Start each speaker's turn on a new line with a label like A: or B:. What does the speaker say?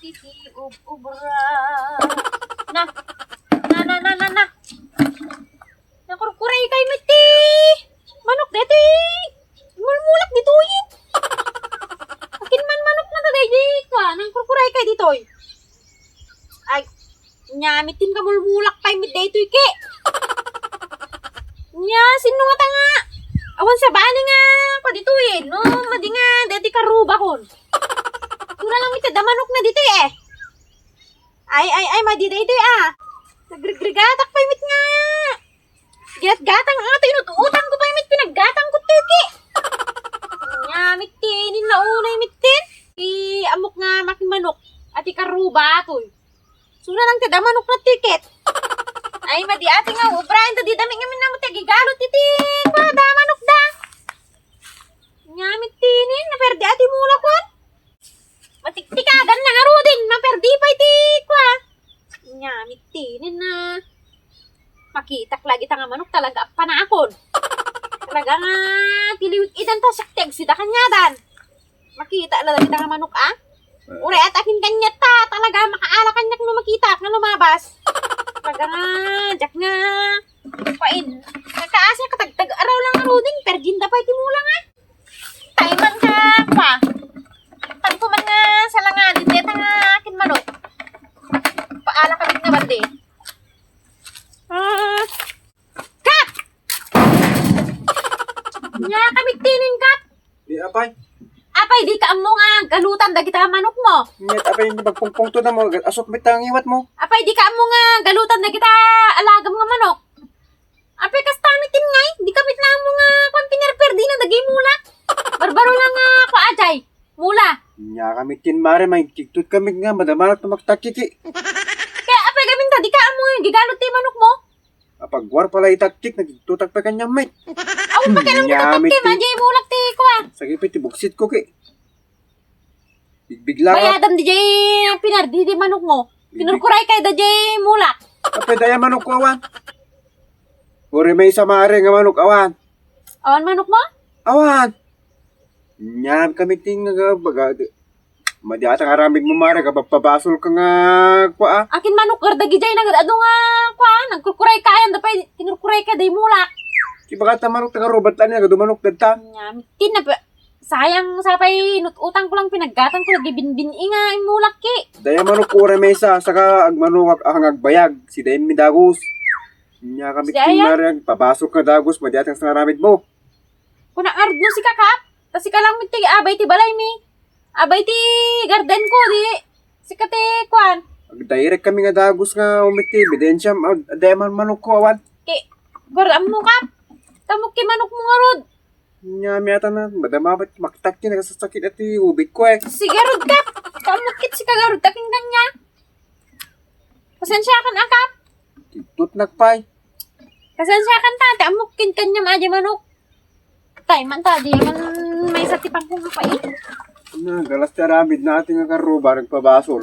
A: titi ubra. Na. Na. Nakurkuray kay miti. Manok deti. Mulmulak ditoy. Akin man manok na taday ka. Nang kurkuray kay ditoy. Ay, nyamitin ka mulmulak kay mit detoy ke. Nya sino nga awan sa bani nga pa ditoy no madi nga deti karuba kon. Tuna lang mit da manok na ditoy eh. Ay madi detoy ah. Nagrigrigatak pa mit nga. Gatang nga tayo utang ko pa mit pinaggatang ko tiki. Nya mitinin na unay mitin. Amok nga makimanok at ikaruba toy. Suna lang tada manok na tiket. Ay madi ate nga ubrahin da di dami nga min namot gigalot titi. Pa da manok da. Nya mitinin na perdi ati mula kon. Matik-tikagan na nga rudin maperdi pa iti kwa. Nya mitinin na. Makitak lagi ta nga manok talaga panakon. Talaga nga tiliwik idan ta sakteg sida kanyadan. Makita lagi ta nga manok ah. Ure at akin kanya ta talaga makaala kanyak no makita nga lumabas. Talaga nga jak nga pain. Nakaasa katagtag araw lang rudin perginda pa iti mula nga. Taiman ka pa. Tanko man nga salangan dito nga akin manok. Paala ka nga bandi. Kat! Nya kamit tinin kat.
B: Di apay.
A: Apay di ka amo nga galutan da kita manok mo.
B: Nyet apay pagpungpung to na mo asok bitang iwat mo.
A: Apay di ka amo nga galutan da kita alagam nga manok. Apay kas tamitin ngay, di kapit na mo nga kon pinerperdi na dagay mula. Barbaro lang nga ko ajay. Mula.
B: Nya kami tin mare may tiktut kami nga madamanat na magtakiki.
A: Kaya apay gamin ta di ka amo nga gigalot ti manok mo.
B: Apagwar pala itaktik nagtutak pa kanya mate.
A: Awan pa kailang
B: Nyamit
A: kitatik ti majay mulak ti ko ah.
B: Sagipit ti buksit ko ki. Bigbigla ka.
A: Bayadam di jay pinardi di manok mo. Pinurkuray kay da jay mulak.
B: Apay daya manok ko awan. Uri may isa mare nga manok awan.
A: Awan manok mo?
B: Awan. Nya kami ting nga baga. Madiata karamid mo mare kapapabasol ka nga kwa.
A: Akin manok gardagi jay nagado nga kwa nagkurkuray kayan da pa tinurkuray ka day mulak.
B: Kibaga ta manok taga robot lan nga dumanok dadta.
A: Nyamtin na pa. Sayang sapay utang ko lang pinaggatang ko lagi binbin nga mulak ki.
B: Daya manok ko may isa saka agmanok ang agbayag si Dayan mi dagos. Nya kami
A: Si Ayan?
B: tinarang pabasok ka dagos madiata sa karamid mo.
A: Kuna ard mo si kakap. Tas si kalang mitig abay ti balay mi. Abay ti garden ko di. Sikate kwan.
B: Direct kami nga dagos nga umiti ebidensya daya man manok ko awan.
A: Ki goram mo kap. Tamok ki manok mo nga rod.
B: Nya miyata na madamabat maktak ki nagasasakit at ubik ko eh.
A: Sige rod kap. Tamok kit si kagarod taking kanya. Pasensya kan akap.
B: Tut nagpay.
A: Pasensya kan ta. Tamok kin kanya maaja manok. Tay man ta di man may satipang kung kapain.
B: Na galas ti aramid natin nga karuba nagpabasol.